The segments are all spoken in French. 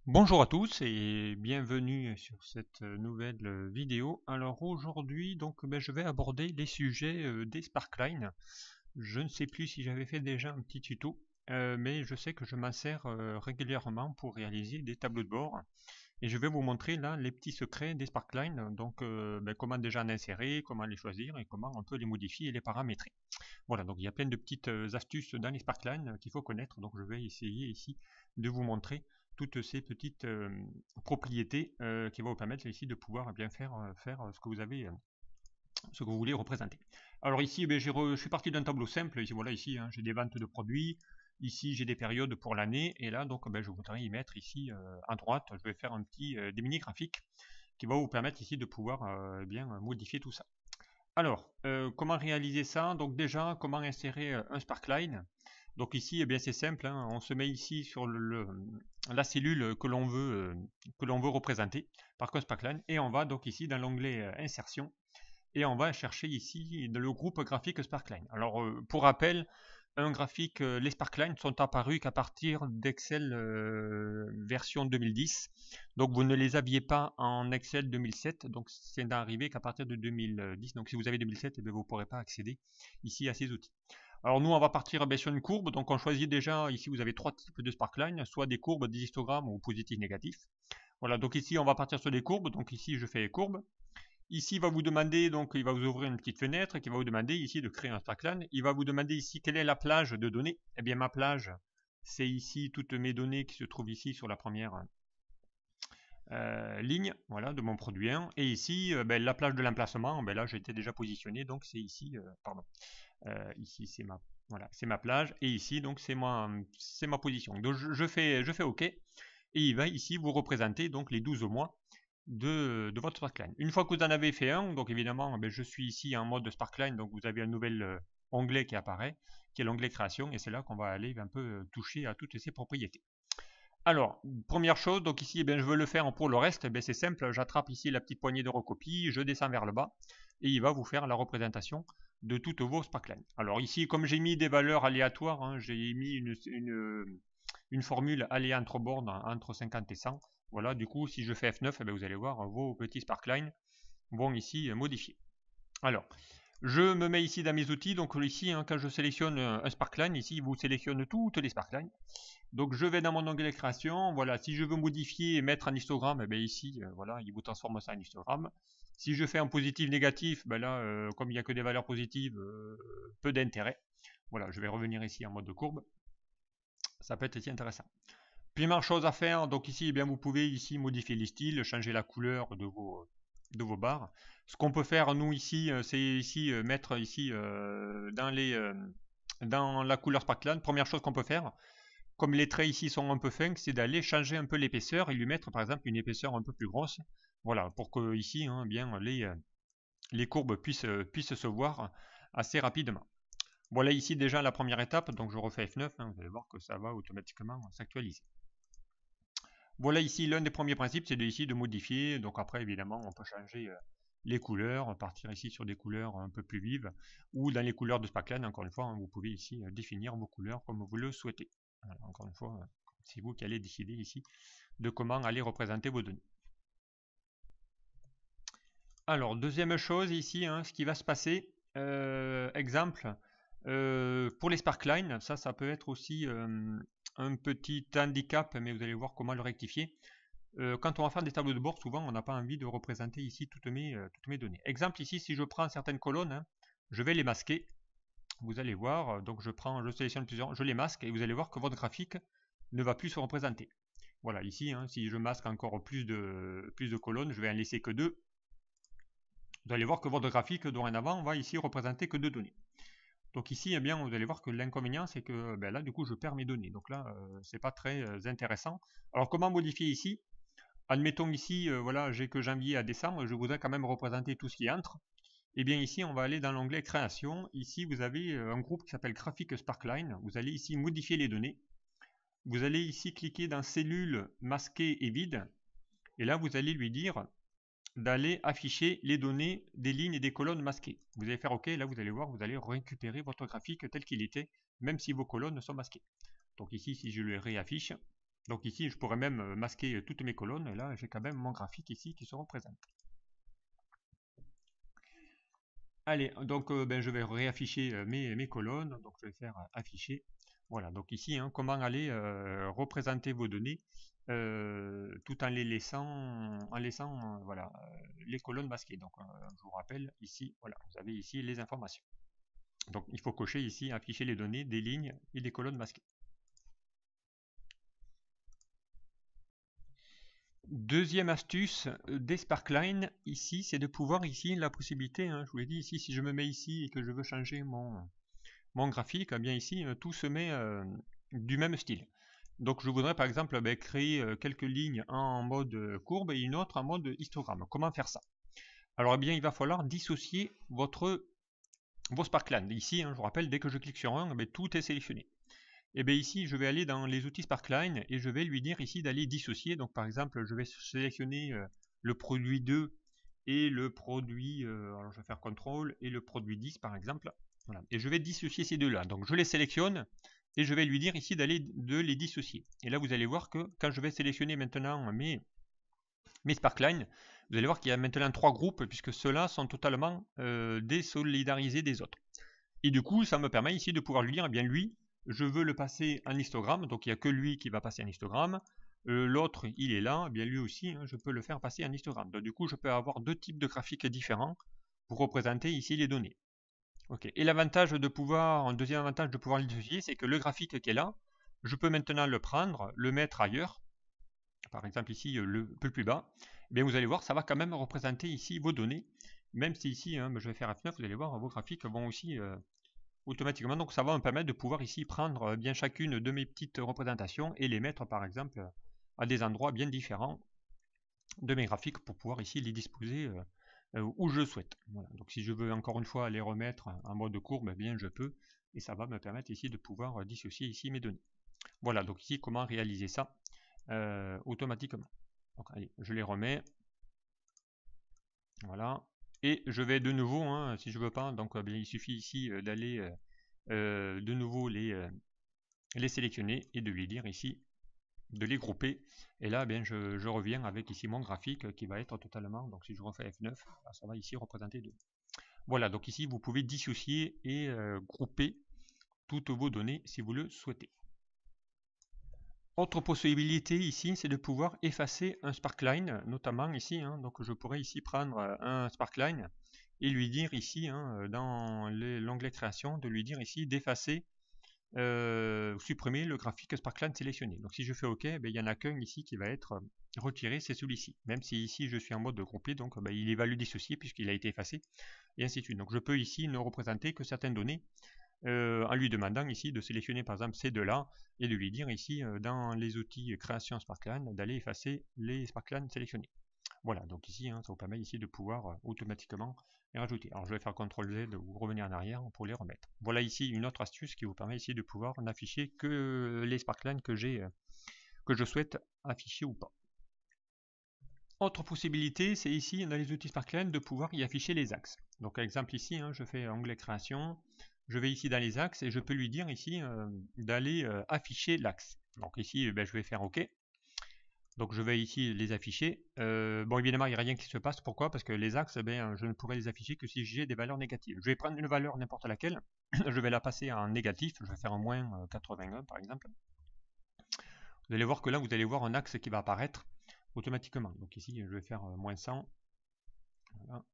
Bonjour à tous et bienvenue sur cette nouvelle vidéo. Alors aujourd'hui je vais aborder les sujets des sparklines. Je ne sais plus si j'avais fait déjà un petit tuto, mais je sais que je m'en sers régulièrement pour réaliser des tableaux de bord. Et je vais vous montrer là les petits secrets des sparklines, comment déjà en insérer, comment les choisir et comment on peut les modifier et les paramétrer. Voilà, donc il y a plein de petites astuces dans les sparklines qu'il faut connaître, donc je vais essayer ici de vous montrer toutes ces petites propriétés qui vont vous permettre ici de pouvoir bien faire ce que vous avez, ce que vous voulez représenter. Alors ici, je suis parti d'un tableau simple. Ici, voilà, ici, j'ai des ventes de produits. Ici, j'ai des périodes pour l'année. Et là, je voudrais y mettre ici à droite. Je vais faire des mini graphiques qui vont vous permettre ici de pouvoir bien modifier tout ça. Alors, comment réaliser ça? Donc déjà, comment insérer un sparkline? Donc ici, c'est simple, hein, on se met ici sur la cellule que l'on veut représenter par sparkline et on va donc ici dans l'onglet insertion et on va chercher ici le groupe graphique sparkline. Alors pour rappel, un graphique, les sparklines sont apparus qu'à partir d'Excel version 2010. Donc vous ne les aviez pas en Excel 2007. Donc c'est d'arriver qu'à partir de 2010. Donc si vous avez 2007, vous ne pourrez pas accéder ici à ces outils. Alors nous, on va partir sur une courbe. Donc on choisit déjà, ici vous avez trois types de sparkline, soit des courbes, des histogrammes ou positifs, négatifs. Voilà, donc ici on va partir sur des courbes. Donc ici je fais les courbes. Ici, il va vous demander, donc il va vous ouvrir une petite fenêtre qui va vous demander ici de créer un sparkline. Il va vous demander ici quelle est la plage de données. Eh bien, ma plage, c'est ici toutes mes données qui se trouvent ici sur la première ligne, voilà, de mon produit 1. Et ici, la plage de l'emplacement, là, j'ai été déjà positionné, donc c'est ici, pardon. Ici, c'est voilà, c'est ma plage. Et ici, donc, c'est ma position. Donc, je fais OK. Et il va ici vous représenter donc les 12 mois de votre sparkline. Une fois que vous en avez fait un, donc évidemment, je suis ici en mode sparkline, donc vous avez un nouvel onglet qui apparaît, qui est l'onglet création, et c'est là qu'on va aller un peu toucher à toutes ces propriétés. Alors, première chose, donc ici, je veux le faire pour le reste, c'est simple, j'attrape ici la petite poignée de recopie, je descends vers le bas, et il va vous faire la représentation de toutes vos sparklines. Alors ici, comme j'ai mis des valeurs aléatoires, hein, j'ai mis une formule aléa entre bornes entre 50 et 100. Voilà, du coup, si je fais F9, vous allez voir, vos petits sparklines vont ici modifier. Alors, je me mets ici dans mes outils. Donc ici, hein, quand je sélectionne un sparkline, ici, il vous sélectionne toutes les sparklines. Donc je vais dans mon onglet création. Voilà, si je veux modifier et mettre un histogramme, ici, voilà, il vous transforme ça en histogramme. Si je fais un positif négatif, là, comme il n'y a que des valeurs positives, peu d'intérêt. Voilà, je vais revenir ici en mode courbe. Ça peut être ici intéressant. Première chose à faire, donc ici, vous pouvez ici modifier les styles, changer la couleur de vos barres. Ce qu'on peut faire, nous, ici, c'est ici mettre ici dans la couleur sparkline. Première chose qu'on peut faire, comme les traits ici sont un peu fins, c'est d'aller changer un peu l'épaisseur et lui mettre, par exemple, une épaisseur un peu plus grosse. Voilà, pour que ici, hein, les courbes puissent se voir assez rapidement. Voilà ici déjà la première étape, donc je refais F9, hein, vous allez voir que ça va automatiquement s'actualiser. Voilà ici l'un des premiers principes, c'est ici de modifier. Donc après, évidemment, on peut changer les couleurs, partir ici sur des couleurs un peu plus vives, ou dans les couleurs de Sparkline, encore une fois, hein, vous pouvez ici définir vos couleurs comme vous le souhaitez. Alors, encore une fois, c'est vous qui allez décider ici de comment aller représenter vos données. Alors, deuxième chose ici, hein, ce qui va se passer, exemple, pour les sparklines, ça peut être aussi un petit handicap, mais vous allez voir comment le rectifier. Quand on va faire des tableaux de bord, souvent on n'a pas envie de représenter ici toutes mes données. Exemple ici, si je prends certaines colonnes, hein, je vais les masquer. Vous allez voir, donc je sélectionne plusieurs, je les masque et vous allez voir que votre graphique ne va plus se représenter. Voilà, ici, hein, si je masque encore plus de colonnes, je vais en laisser que deux. Vous allez voir que votre graphique dorénavant va ici représenter que deux données. Donc ici, vous allez voir que l'inconvénient, c'est que là, du coup, je perds mes données. Donc là, c'est pas très intéressant. Alors, comment modifier ici? Admettons ici, voilà, j'ai que janvier à décembre, je voudrais quand même représenter tout ce qui entre. Et bien ici, on va aller dans l'onglet création. Ici, vous avez un groupe qui s'appelle graphique sparkline. Vous allez ici modifier les données. Vous allez ici cliquer dans cellule masquée et vide. Et là, vous allez lui dire d'aller afficher les données des lignes et des colonnes masquées. Vous allez faire OK, là vous allez voir, vous allez récupérer votre graphique tel qu'il était, même si vos colonnes sont masquées. Donc ici, si je le réaffiche, Donc ici, je pourrais même masquer toutes mes colonnes, et là, j'ai quand même mon graphique ici qui se représente. Allez, donc je vais réafficher mes colonnes, donc je vais faire afficher. Voilà, donc ici, hein, comment aller représenter vos données tout en laissant voilà, les colonnes masquées. Donc je vous rappelle ici, voilà, vous avez ici les informations. Donc il faut cocher ici, afficher les données, des lignes et des colonnes masquées. Deuxième astuce des Sparkline ici, c'est de pouvoir ici la possibilité, hein, je vous l'ai dit ici, si je me mets ici et que je veux changer mon graphique, eh bien ici tout se met du même style. Donc je voudrais par exemple créer quelques lignes en mode courbe et une autre en mode histogramme. Comment faire ça? Alors eh bien il va falloir dissocier vos Sparkline. Ici, hein, je vous rappelle, dès que je clique sur un, tout est sélectionné. Et bien ici, je vais aller dans les outils Sparkline et je vais lui dire ici d'aller dissocier. Donc par exemple, je vais sélectionner le produit 2 et le produit, alors je vais faire CTRL, et le produit 10 par exemple. Voilà. Et je vais dissocier ces deux-là. Donc je les sélectionne et je vais lui dire ici de les dissocier. Et là, vous allez voir que quand je vais sélectionner maintenant mes Sparkline, vous allez voir qu'il y a maintenant 3 groupes puisque ceux-là sont totalement désolidarisés des autres. Et du coup, ça me permet ici de pouvoir lui dire, eh bien lui, je veux le passer en histogramme, donc il n'y a que lui qui va passer en histogramme. L'autre, il est là, eh bien lui aussi, hein, je peux le faire passer en histogramme. Donc du coup, je peux avoir deux types de graphiques différents pour représenter ici les données. Ok. Et l'avantage de pouvoir, un deuxième avantage de pouvoir l'identifier, c'est que le graphique qui est là, je peux maintenant le prendre, le mettre ailleurs. Par exemple ici, le peu plus bas. Eh bien vous allez voir, ça va quand même représenter ici vos données. Même si ici, hein, je vais faire F9, vous allez voir, vos graphiques vont aussi automatiquement. Donc ça va me permettre de pouvoir ici prendre bien chacune de mes petites représentations et les mettre par exemple à des endroits bien différents de mes graphiques pour pouvoir ici les disposer où je souhaite. Voilà. Donc si je veux encore une fois les remettre en mode courbe, eh bien je peux, et ça va me permettre ici de pouvoir dissocier ici mes données. Voilà, donc ici comment réaliser ça automatiquement. Donc allez, je les remets. Voilà. Et je vais de nouveau, hein, si je veux pas, donc bien, il suffit ici d'aller de nouveau les sélectionner et de lui dire ici de les grouper. Et là, bien, je reviens avec ici mon graphique qui va être totalement, donc si je refais F9, ça va ici représenter 2. Voilà, donc ici vous pouvez dissocier et grouper toutes vos données si vous le souhaitez. Autre possibilité ici, c'est de pouvoir effacer un Sparkline, notamment ici. Hein, donc je pourrais ici prendre un Sparkline et lui dire ici, hein, dans l'onglet création, de lui dire ici d'effacer, supprimer le graphique Sparkline sélectionné. Donc si je fais OK, il n'y en a qu'un ici qui va être retiré, c'est celui-ci. Même si ici je suis en mode groupé, donc il va le dissocier puisqu'il a été effacé, et ainsi de suite. Donc je peux ici ne représenter que certaines données en lui demandant ici de sélectionner par exemple ces deux-là et de lui dire ici dans les outils création Sparkline d'aller effacer les Sparkline sélectionnés. Voilà, donc ici hein, ça vous permet ici de pouvoir automatiquement les rajouter. Alors je vais faire CTRL Z ou revenir en arrière pour les remettre. Voilà ici une autre astuce qui vous permet ici de pouvoir n'afficher que les Sparkline que je souhaite afficher ou pas. Autre possibilité, c'est ici dans les outils Sparkline de pouvoir y afficher les axes. Donc exemple ici, hein, je fais onglet création, je vais ici dans les axes et je peux lui dire ici d'aller afficher l'axe. Donc ici, je vais faire OK. Donc je vais ici les afficher. Bon évidemment, il n'y a rien qui se passe. Pourquoi? Parce que les axes, je ne pourrai les afficher que si j'ai des valeurs négatives. Je vais prendre une valeur n'importe laquelle. Je vais la passer en négatif. Je vais faire un moins 81 par exemple. Vous allez voir que là, vous allez voir un axe qui va apparaître automatiquement. Donc ici, je vais faire moins 100. Voilà.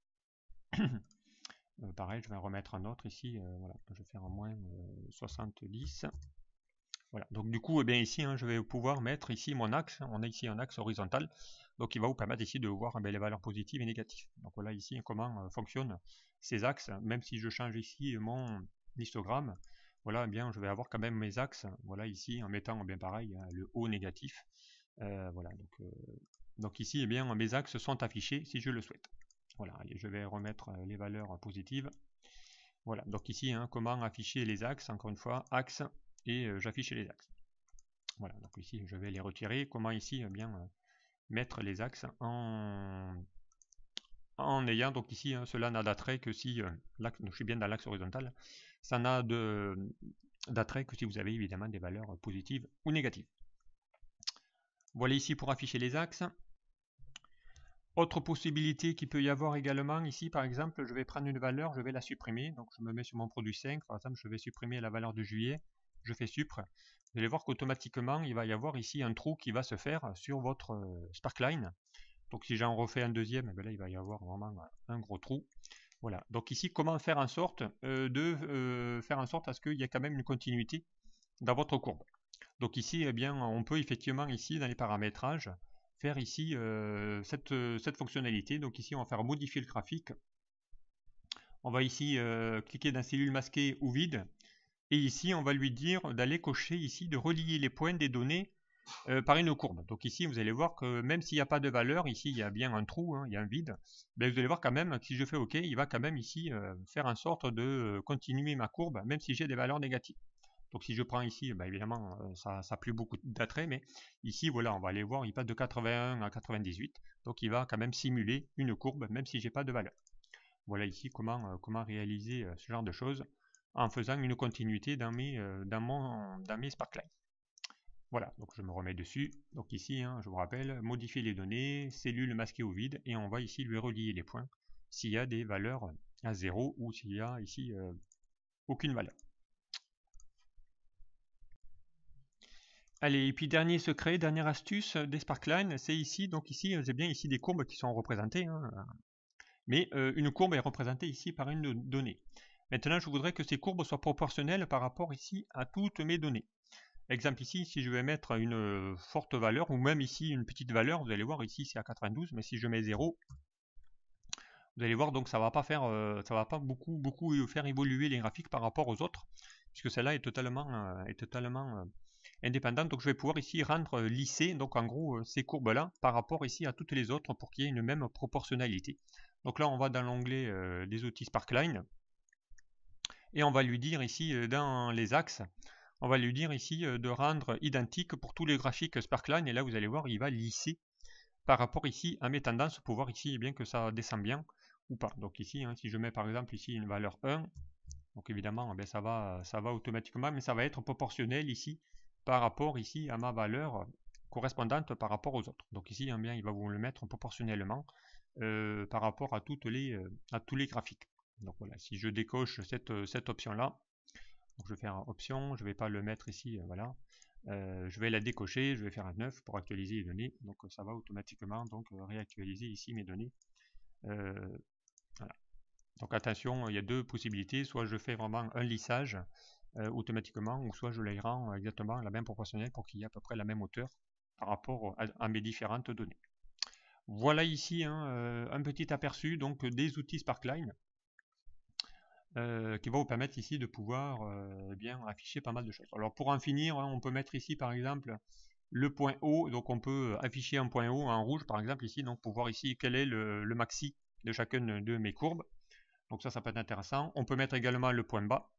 Pareil, je vais en remettre un autre ici. Voilà, je vais faire un moins 70. Voilà. Donc du coup, ici, hein, je vais pouvoir mettre ici mon axe. On a ici un axe horizontal. Donc il va vous permettre ici de voir les valeurs positives et négatives. Donc voilà ici comment fonctionnent ces axes. Même si je change ici mon histogramme, voilà, je vais avoir quand même mes axes. Voilà ici en mettant bien pareil le haut négatif. Voilà, donc ici, mes axes sont affichés si je le souhaite. Voilà, allez, je vais remettre les valeurs positives. Voilà, donc ici, hein, comment afficher les axes, encore une fois, axe, et j'affiche les axes. Voilà, donc ici, je vais les retirer. Comment ici, mettre les axes en ayant, donc ici, hein, cela n'a d'attrait que si, je suis bien dans l'axe horizontal, ça n'a d'attrait que si vous avez évidemment des valeurs positives ou négatives. Voilà ici pour afficher les axes. Autre possibilité qu'il peut y avoir également ici, par exemple, je vais prendre une valeur, je vais la supprimer. Donc je me mets sur mon produit 5, par exemple, je vais supprimer la valeur de juillet. Je fais supr. Vous allez voir qu'automatiquement, il va y avoir ici un trou qui va se faire sur votre sparkline. Donc si j'en refais un deuxième, là il va y avoir vraiment un gros trou. Voilà. Donc ici, comment faire en sorte faire en sorte à ce qu'il y ait quand même une continuité dans votre courbe. Donc ici, eh bien, on peut effectivement ici dans les paramétrages faire ici cette fonctionnalité. Donc ici, on va faire modifier le graphique. On va ici cliquer dans cellule masquée ou vide. Et ici, on va lui dire d'aller cocher ici, de relier les points des données par une courbe. Donc ici, vous allez voir que même s'il n'y a pas de valeur, ici, il y a bien un trou, hein, il y a un vide. Ben, vous allez voir quand même que si je fais OK, il va quand même ici faire en sorte de continuer ma courbe, même si j'ai des valeurs négatives. Donc si je prends ici, ben, évidemment, ça n'a plus beaucoup d'attrait, mais ici, voilà, on va aller voir, il passe de 81 à 98. Donc il va quand même simuler une courbe, même si j'ai pas de valeur. Voilà ici comment réaliser ce genre de choses en faisant une continuité dans mes sparklines. Voilà, donc je me remets dessus. Donc ici, hein, je vous rappelle, modifier les données, cellule masquée au vide, et on va ici lui relier les points s'il y a des valeurs à 0 ou s'il y a ici aucune valeur. Allez, et puis dernier secret, dernière astuce des sparklines, c'est ici, donc ici, j'ai bien ici des courbes qui sont représentées, hein, mais une courbe est représentée ici par une donnée. Maintenant, je voudrais que ces courbes soient proportionnelles par rapport ici à toutes mes données. Exemple ici, si je vais mettre une forte valeur, ou même ici une petite valeur, vous allez voir ici c'est à 92, mais si je mets 0, vous allez voir donc ça va pas faire, ça va pas beaucoup faire évoluer les graphiques par rapport aux autres, puisque celle-là est totalement indépendante. Donc je vais pouvoir ici rendre lisser, donc en gros ces courbes-là par rapport ici à toutes les autres pour qu'il y ait une même proportionnalité. Donc là on va dans l'onglet des outils Sparkline, et on va lui dire ici dans les axes, on va lui dire ici de rendre identique pour tous les graphiques Sparkline, et là vous allez voir il va lisser par rapport ici à mes tendances pour voir ici bien que ça descend bien ou pas. Donc ici, hein, si je mets par exemple ici une valeur 1, donc évidemment ça va automatiquement, mais ça va être proportionnel ici par rapport ici à ma valeur correspondante par rapport aux autres. Donc ici, hein, bien, il va vous le mettre proportionnellement par rapport à tous les graphiques. Donc voilà, si je décoche cette option-là, donc je vais faire option, je ne vais pas le mettre ici, voilà. Je vais la décocher, je vais faire un 9 pour actualiser les données. Donc ça va automatiquement donc réactualiser ici mes données. Voilà. Donc attention, il y a deux possibilités, soit je fais vraiment un lissage automatiquement, ou soit je les rends exactement la même proportionnelle pour qu'il y ait à peu près la même hauteur par rapport à mes différentes données. Voilà ici hein, un petit aperçu donc des outils Sparkline qui va vous permettre ici de pouvoir bien afficher pas mal de choses. Alors pour en finir, hein, on peut mettre ici par exemple le point haut, donc on peut afficher un point haut en rouge par exemple ici, donc pour voir ici quel est le maxi de chacune de mes courbes. Donc ça peut être intéressant. On peut mettre également le point bas.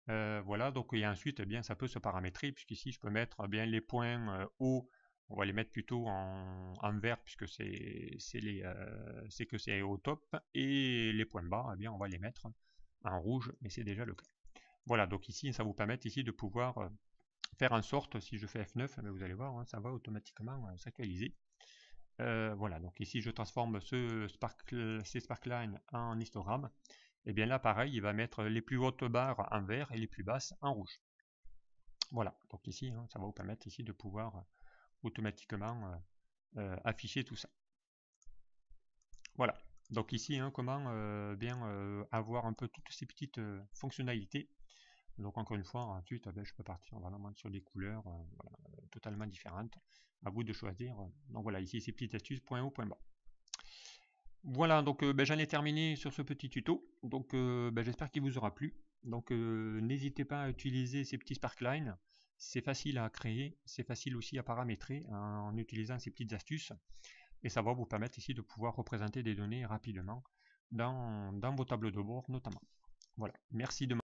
Voilà, donc et ensuite eh bien ça peut se paramétrer, puisqu'ici je peux mettre eh bien les points hauts, on va les mettre plutôt en vert puisque c'est que c'est au top, et les points bas eh bien on va les mettre en rouge, mais c'est déjà le cas. Voilà, donc ici ça vous permet ici de pouvoir faire en sorte, si je fais F9, eh vous allez voir, hein, ça va automatiquement s'actualiser. Voilà, donc ici je transforme ces sparklines en histogramme. Et bien là pareil, il va mettre les plus hautes barres en vert et les plus basses en rouge. Voilà, donc ici hein, ça va vous permettre ici de pouvoir automatiquement afficher tout ça. Voilà, donc ici hein, comment bien avoir un peu toutes ces petites fonctionnalités. Donc encore une fois, ensuite je peux partir vraiment sur des couleurs totalement différentes. À vous de choisir. Donc voilà, ici ces petites astuces, point haut, point bas. Voilà, donc j'en ai terminé sur ce petit tuto. Donc j'espère qu'il vous aura plu. Donc n'hésitez pas à utiliser ces petits sparklines. C'est facile à créer, c'est facile aussi à paramétrer en utilisant ces petites astuces. Et ça va vous permettre ici de pouvoir représenter des données rapidement dans vos tableaux de bord notamment. Voilà, merci de